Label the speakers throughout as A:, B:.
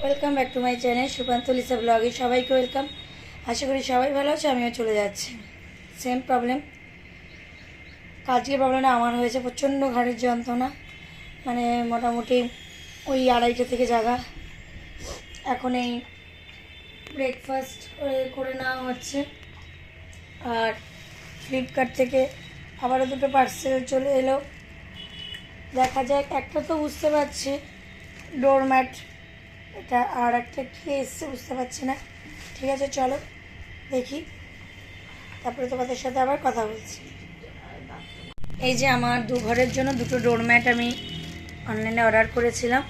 A: Welcome back to my channel Sukanta Lisa ব্লগে সবাইকে welcome. আশা করি সবাই ভালো আছে, আমিও চলে যাচ্ছি। সেম প্রবলেম, কাজের প্রবলেমটা আমার হয়েছে। প্রচণ্ড ঘাড়ের যন্ত্রণা, মানে মোটামুটি ওই 2:30 থেকে জাগা। এখন এই ব্রেকফাস্ট করে নেওয়া হচ্ছে। আর ফ্লিপকার্ট থেকে আবারও 2টো পার্সেল চলে এলো। দেখা যাক, একটা তো বুঝতে পারছি ডোরম্যাট, এটা আর একটা কী এসছে বুঝতে পারছি না। ঠিক আছে, চলো দেখি, তারপরে তোমাদের সাথে আবার কথা বলছি। এই যে আমার ঘরের জন্য 2টো ডোরম্যাট আমি অনলাইনে অর্ডার করেছিলাম।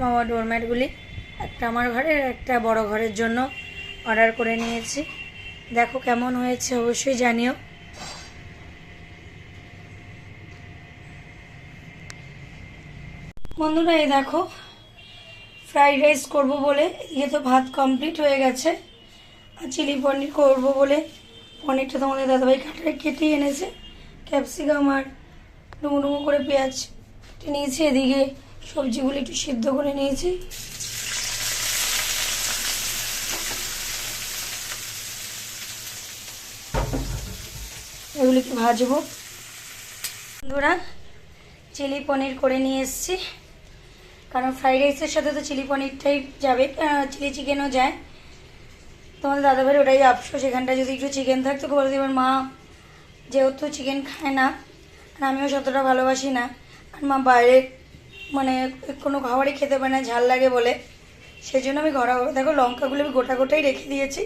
A: আমার ডোরম্যাটগুলি একটা আমার ঘরের, একটা বড় ঘরের জন্য অর্ডার করে নিয়েছি। দেখো কেমন হয়েছে অবশ্যই জানিও। বন্ধুরা এই দেখো, ফ্রাইড রাইস করবো বলে এদিকে তো ভাত কমপ্লিট হয়ে গেছে। আর চিলি পনির করবো বলে পনিরটা তোমাদের দাদাভাই কেটে এনেছে। ক্যাপসিকাম আর ডুমো ডুমো করে পেঁয়াজ কেটে নিয়েছি। এদিকে সবজিগুলো একটু সিদ্ধ করে নিয়েছি। এগুলিকে ভাজবো। বন্ধুরা চিলি পনির করে নিয়ে এসেছি, কারণ ফ্রাইড রাইসের সাথে তো চিলি পনিরটাই যাবে, চিলি চিকেনও যায়। তোমাদের দাদাভাইয়ের ওটাই আফসোস, এখানটা যদি একটু চিকেন থাকতো খুব ভালো। এবার মা যেহেতু চিকেন খায় না, আর আমিও ততটা ভালোবাসি না, আর মা বাইরে মানে কোনো খাবারই খেতে পারে না, ঝাল লাগে বলে। সেই জন্য আমি দেখো লঙ্কাগুলো আমি গোটা গোটাই রেখে দিয়েছি।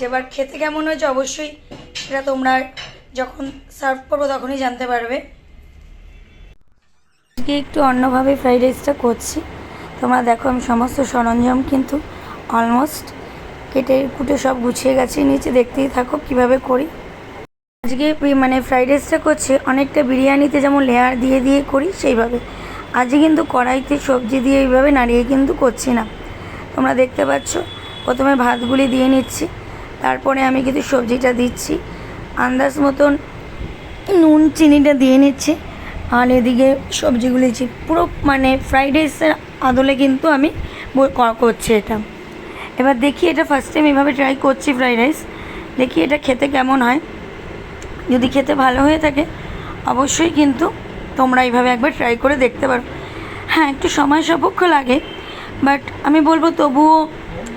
A: এবার খেতে কেমন হয়েছে অবশ্যই সেটা তোমরা যখন সার্ভ করবো তখনই জানতে পারবে। আজকে একটু অন্যভাবে ফ্রাইড রাইসটা করছি। তোমরা দেখো, আমি সমস্ত সরঞ্জাম কিন্তু অলমোস্ট কেটে কুটে সব গুছিয়ে গেছি, নিচে দেখতেই থাকো কিভাবে করি। আজকে মানে ফ্রাইড রাইসটা করছি অনেকটা বিরিয়ানিতে যেমন লেয়ার দিয়ে দিয়ে করি সেইভাবে। আজকে কিন্তু কড়াইতে সবজি দিয়ে এইভাবে নাড়িয়ে কিন্তু করছি না। তোমরা দেখতে পাচ্ছ, প্রথমে ভাতগুলি দিয়ে নিচ্ছি, তারপরে আমি কিন্তু সবজিটা দিচ্ছি। আন্দাজ মতন নুন চিনিটা দিয়ে নিচ্ছি, আর এদিকে সবজিগুলি পুরো মানে ফ্রাইড রাইসের আদলে কিন্তু আমি করছি এটা। এবার দেখি, এটা ফার্স্ট টাইম এভাবে ট্রাই করছি ফ্রাইড রাইস, দেখি এটা খেতে কেমন হয়। যদি খেতে ভালো হয়ে থাকে অবশ্যই কিন্তু তোমরা এইভাবে একবার ট্রাই করে দেখতে পারো। হ্যাঁ, একটু সময় সাপেক্ষ লাগে, বাট আমি বলবো তবুও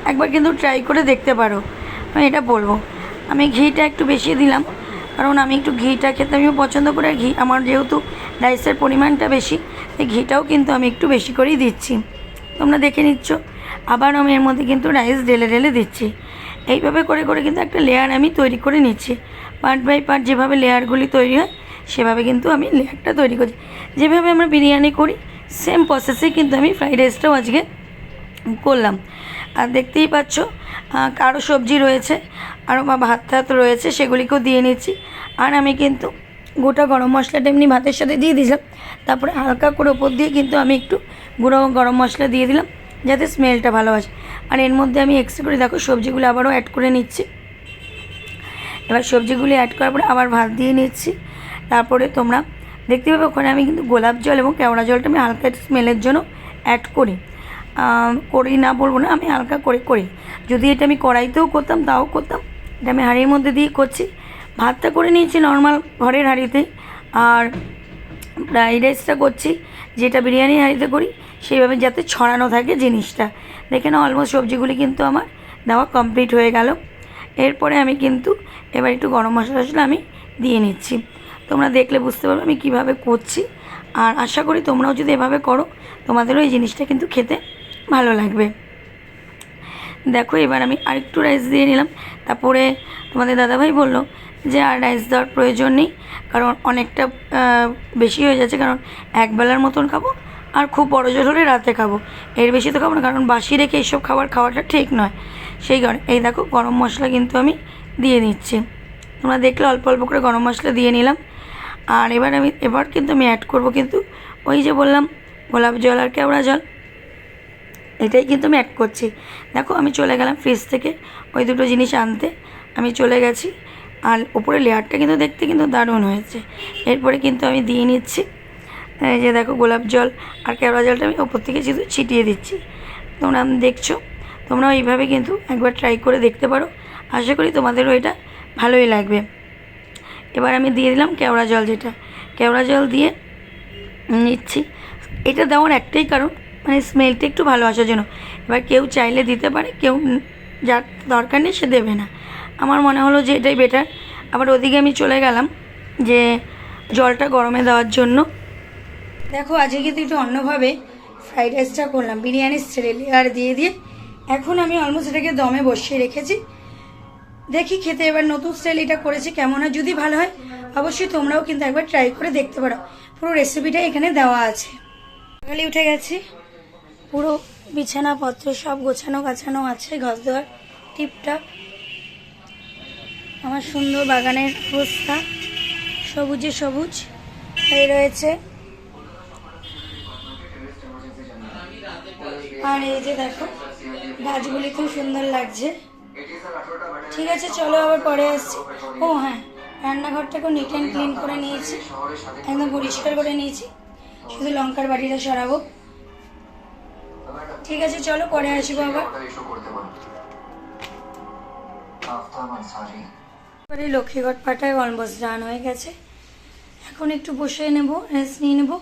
A: একবার কিন্তু ট্রাই করে দেখতে পারো। আমি এটা বলবো। আমি ঘিটা একটু বেশি দিলাম, কারণ আমি একটু ঘিটা খেতে আমিও পছন্দ করি। ঘি আমার যেহেতু রাইসের পরিমাণটা বেশি, এই ঘিটাও কিন্তু আমি একটু বেশি করেই দিচ্ছি। তোমরা দেখে নিচ্ছ। আবার আমি এর মধ্যে কিন্তু রাইস ঢেলে ঢেলে দিচ্ছি। এইভাবে করে করে কিন্তু একটা লেয়ার আমি তৈরি করে নিচ্ছি। পার্ট বাই পার্ট যেভাবে লেয়ারগুলি তৈরি হয় সেভাবে কিন্তু আমি লেয়ারটা তৈরি করছি। যেভাবে আমরা বিরিয়ানি করি সেম প্রসেসে কিন্তু আমি ফ্রাইড রাইসটাও আজকে করলাম। আর দেখতেই পাচ্ছ আরও সবজি রয়েছে, আরও ভাত টাত রয়েছে, সেগুলিকেও দিয়ে নিচ্ছি। আর আমি কিন্তু গোটা গরম মশলাটা এমনি ভাতের সাথে দিয়ে দিলাম, তারপরে হালকা করে ওপর দিয়ে কিন্তু আমি একটু গুঁড়ো গরম মশলা দিয়ে দিলাম যাতে স্মেলটা ভালো আসে। আর এর মধ্যে আমি এক্সট্রা করে দেখো সবজিগুলো আবারও অ্যাড করে নিচ্ছি। এবার সবজিগুলি অ্যাড করার পরে আবার ভাত দিয়ে নিচ্ছি। তারপরে তোমরা দেখতে পাবে ওখানে আমি কিন্তু গোলাপ জল এবং কেওড়া জলটা আমি হালকা স্মেলের জন্য অ্যাড করি না বলবো না, আমি হালকা করে করি। যদি এটা আমি কড়াইতেও করতাম তাও করতাম, এটা আমি হাঁড়ির মধ্যে দিয়ে করছি। ভাতটা করে নিয়েছি নর্মাল ঘরের হাঁড়িতে, আর ফ্রাইড রাইসটা করছি যেটা বিরিয়ানির হাঁড়িতে করি সেইভাবে, যাতে ছড়ানো থাকে জিনিসটা। দেখে না, অলমোস্ট সবজিগুলি কিন্তু আমার দেওয়া কমপ্লিট হয়ে গেল। এরপরে আমি কিন্তু এবার একটু গরম মশলা আমি দিয়ে নিচ্ছি। তোমরা দেখলে বুঝতে পারবে আমি কীভাবে করছি। আর আশা করি তোমরাও যদি এভাবে করো তোমাদেরও এই জিনিসটা কিন্তু খেতে ভালো লাগবে। দেখো, এবার আমি আরেকটু রাইস দিয়ে নিলাম। তারপরে তোমাদের দাদাভাই বললো যে আর রাইস দেওয়ার প্রয়োজন নেই, কারণ অনেকটা বেশি হয়ে যাচ্ছে, কারণ একবেলার মতন খাবো, আর খুব বড় জল হলে রাতে খাবো, এর বেশি তো খাবো না, কারণ বাসি রেখে এইসব খাওয়াটা ঠিক নয়। সেই কারণে এই দেখো গরম মশলা কিন্তু আমি দিয়ে দিচ্ছি। তোমরা দেখলে অল্প অল্প করে গরম মশলা দিয়ে নিলাম। আর এবার কিন্তু আমি অ্যাড করব কিন্তু ওই যে বললাম গোলাপ জল আর কেওড়া জল, এটাই কিন্তু আমি অ্যাড করছি। দেখো, আমি চলে গেলাম ফ্রিজ থেকে ওই দুটো জিনিস আনতে, আমি চলে গেছি। আর উপরে লেয়ারটা কিন্তু দেখতে কিন্তু দারুণ হয়েছে। এরপরে কিন্তু আমি দিয়ে নিচ্ছি এই যে দেখো গোলাপ জল আর কেওড়া জলটা আমি ওপর থেকে শুধু ছিটিয়ে দিচ্ছি। তোমরা দেখছো, তোমরাও এইভাবে কিন্তু একবার ট্রাই করে দেখতে পারো। আশা করি তোমাদেরও এটা ভালোই লাগবে। এবার আমি দিয়ে দিলাম কেওড়া জল, যেটা কেওড়া জল দিয়ে নিচ্ছি। এটা দেওয়ার একটাই কারণ, মানে স্মেলটা একটু ভালো আসার জন্য। এবার কেউ চাইলে দিতে পারে, কেউ যার দরকার নেই সে দেবে না। আমার মনে হলো যে এটাই বেটার। আবার ওদিকে আমি চলে গেলাম যে জলটা গরমে দেওয়ার জন্য। দেখো আজকে কিন্তু একটু অন্যভাবে ফ্রাইড রাইসটা করলাম, বিরিয়ানির লেয়ার দিয়ে দিয়ে। এখন আমি অলমোস্ট এটাকে দমে বসিয়ে রেখেছি, দেখি খেতে এবার নতুন স্টাইল এটা করেছি কেমন হয়। যদি ভালো হয় অবশ্যই তোমরাও কিন্তু একবার ট্রাই করে দেখতে পারো। পুরো রেসিপিটা এখানে দেওয়া আছে। সকালে উঠে গেছি, পুরো বিছানাপত্র সব গোছানো গাছানো আছে, ঘর দেওয়ার টিপটাপ। আমার সুন্দর বাগানের অবস্থা, সবুজে সবুজ হয়ে রয়েছে। আর এই যে দেখো গাছগুলি খুব সুন্দর লাগছে। ঠিক আছে চলো আবার পরে আসছি। ও হ্যাঁ, রান্নাঘরটাকেও নিট অ্যান্ড ক্লিন করে নিয়েছি, একদম পরিষ্কার করে নিয়েছি, শুধু লঙ্কার বাটিটা সরাবো। ঠিক আছে চলো পরে আসবো আবার। এবারে লক্ষ্মীগড় পাটায় অলমোস্ট ডান হয়ে গেছে। এখন একটু বসে নেব, রেস্ট নিয়ে নেবো।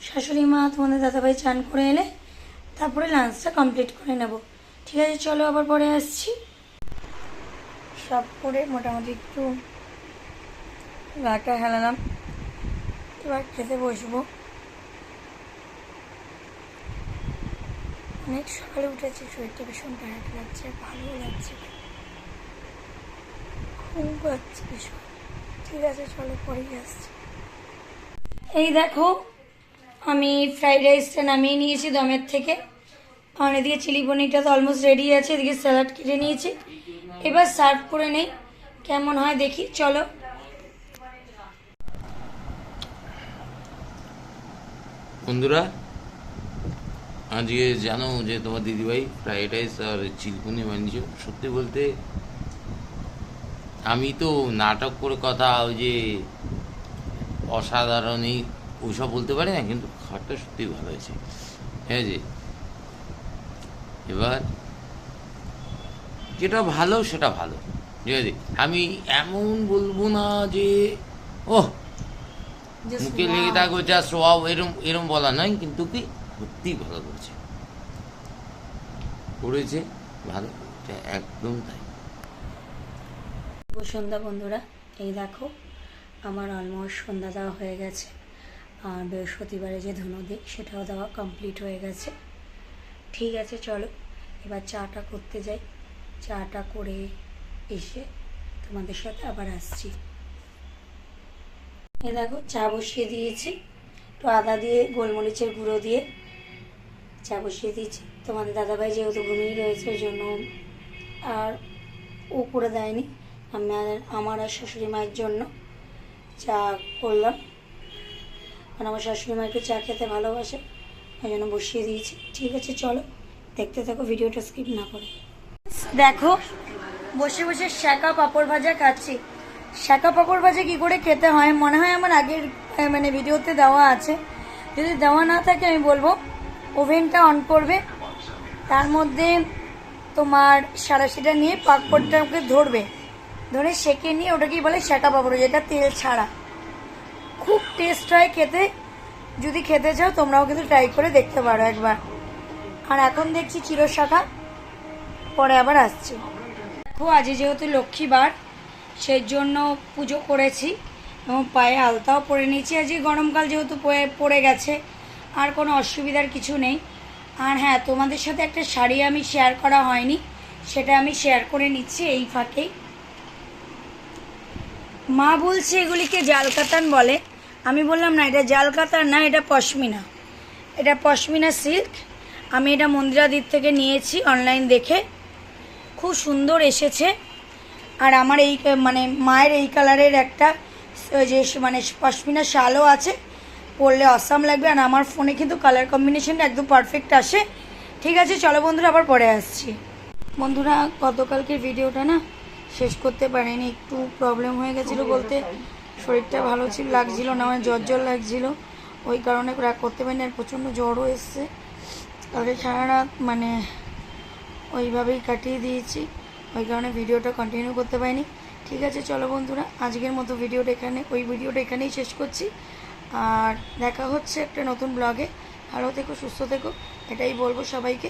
A: শাশুড়ি মা তোমাদের দাদাভাই চান করে এলে তারপরে লাঞ্চটা কমপ্লিট করে নেব। ঠিক আছে চলো আবার পরে আসছি। সব করে মোটামুটি একটু গাটা হেলালাম, এবার খেতে বসবো। অনেক সকালে উঠেছি, শরীরটা ভীষণ টায়ার্ড লাগছে, ভালো লাগছে, ঘুম পাচ্ছে ভীষণ। ঠিক আছে চলো পরেই আসছি। এই দেখো আমি ফ্রাইড রাইসটা নামিয়ে নিয়েছি দমের থেকে। আর এদিকে চিলি পনিরটা তো অলমোস্ট রেডি আছে, এদিকে স্যালাড কেটে নিয়েছি। এবার সার্ভ করে নেই, কেমন হয় দেখি চলো।
B: বন্ধুরা আজকে জানো যে তোমার দিদিভাই ফ্রাইড রাইস আর চিলি পনির বানিয়েছে। সত্যি বলতে আমি তো নাটক করে কথা ওই যে অসাধারণই ওইসব বলতে পারি না, কিন্তু খাবারটা সত্যিই ভালো হয়েছে। ঠিক আছে, এবার যেটা ভালো সেটা ভালো। ঠিক আছে, আমি এমন বলবো না যে ও মুখে লেগে থাকো জাস্ট ওয়াও, এরম এরম বলা নয়, কিন্তু কি সত্যিই ভালো করেছে, করেছে ভালো, একদম তাই।
A: সন্ধ্যা বন্ধুরা, এই দেখো আমার অলমোস্ট সন্ধ্যা দেওয়া হয়ে গেছে। আর বৃহস্পতিবারে যে ধনুদিক সেটাও দেওয়া কমপ্লিট হয়ে গেছে। ঠিক আছে চলো এবার চাটা করতে যাই। চাটা করে এসে তোমাদের সাথে আবার আসছি। এই দেখো চা বসিয়ে দিয়েছি, একটু আদা দিয়ে গোলমরিচের গুঁড়ো দিয়ে চা বসিয়ে দিয়েছি। তোমাদের দাদাভাই যেহেতু ঘুমিয়ে রয়েছে ওই জন্য আর ও করে দেয়নি, আমার আর শাশুড়ি মায়ের জন্য চা করলাম। কারণ আমার শাশুড়ি মা একটু চা খেতে ভালোবাসে, ওই জন্য বসিয়ে দিয়েছি। ঠিক আছে চলো দেখতে থাকো, ভিডিওটা স্কিপ না করে। দেখো বসে বসে শাঁকা পাঁপড় ভাজা খাচ্ছি। শাঁকা পাঁপড় ভাজা কী করে খেতে হয় মনে হয় আমার আগের মানে ভিডিওতে দেওয়া আছে, যদি দেওয়া না থাকে আমি বলবো। ওভেনটা অন করবে, তার মধ্যে তোমার সাঁড়াশিটা নিয়ে পাঁপড়টাকে ধরবে, ধরে সেঁকে নিয়ে ওটাকেই বলে শাঁকা পাঁপড়, যেটা তেল ছাড়া। খুব টেস্ট হয় খেতে, যদি খেতে চাও তোমরাও কিন্তু ট্রাই করে দেখতে পারো একবার। আর এখন দেখছি চিরশাখা, পরে আবার আসছি। দেখো আজ যেহেতু লক্ষ্মীবার সেই জন্য পুজো করেছি এবং পায়ে আলতাও পরে নিয়েছি। আজকে গরমকাল যেহেতু পড়ে গেছে আর কোনো অসুবিধার কিছু নেই। আর হ্যাঁ, তোমাদের সাথে একটা শাড়ি আমি শেয়ার করা হয়নি, সেটা আমি শেয়ার করে নিচ্ছি এই ফাঁকেই। মা বলছে এগুলিকে জাল কাতান বলে, আমি বললাম না এটা জাল কাতান না, এটা পশমিনা, এটা পশমিনা সিল্ক। আমি এটা মন্দিরাদির থেকে নিয়েছি অনলাইন দেখে, খুব সুন্দর এসেছে। আর আমার এই মানে মায়ের এই কালারের একটা যে মানে পশমিনা শালও আছে, পরলে অসাম লাগবে। আর আমার ফোনে কিন্তু কালার কম্বিনেশনটা একদম পারফেক্ট আসে। ঠিক আছে চলো বন্ধুরা আবার পরে আসছি। বন্ধুরা গতকালকের ভিডিওটা না শেষ করতে পারিনি, একটু প্রবলেম হয়ে গেছিলো, বলতে শরীরটা ভালো লাগছিল না, আমার জ্বর লাগছিলো। ওই কারণে রাগ করতে পারিনি। আর প্রচণ্ড জ্বরও এসছে, কালকে সারা রাত মানে ওইভাবেই কাটিয়ে দিয়েছি, ওই কারণে ভিডিওটা কন্টিনিউ করতে পারিনি। ঠিক আছে চলো বন্ধুরা, আজকের মতো ভিডিওটা এখানেই শেষ করছি। আর দেখা হচ্ছে একটা নতুন ব্লগে। ভালো থেকো, সুস্থ থেকো, এটাই বলবো সবাইকে।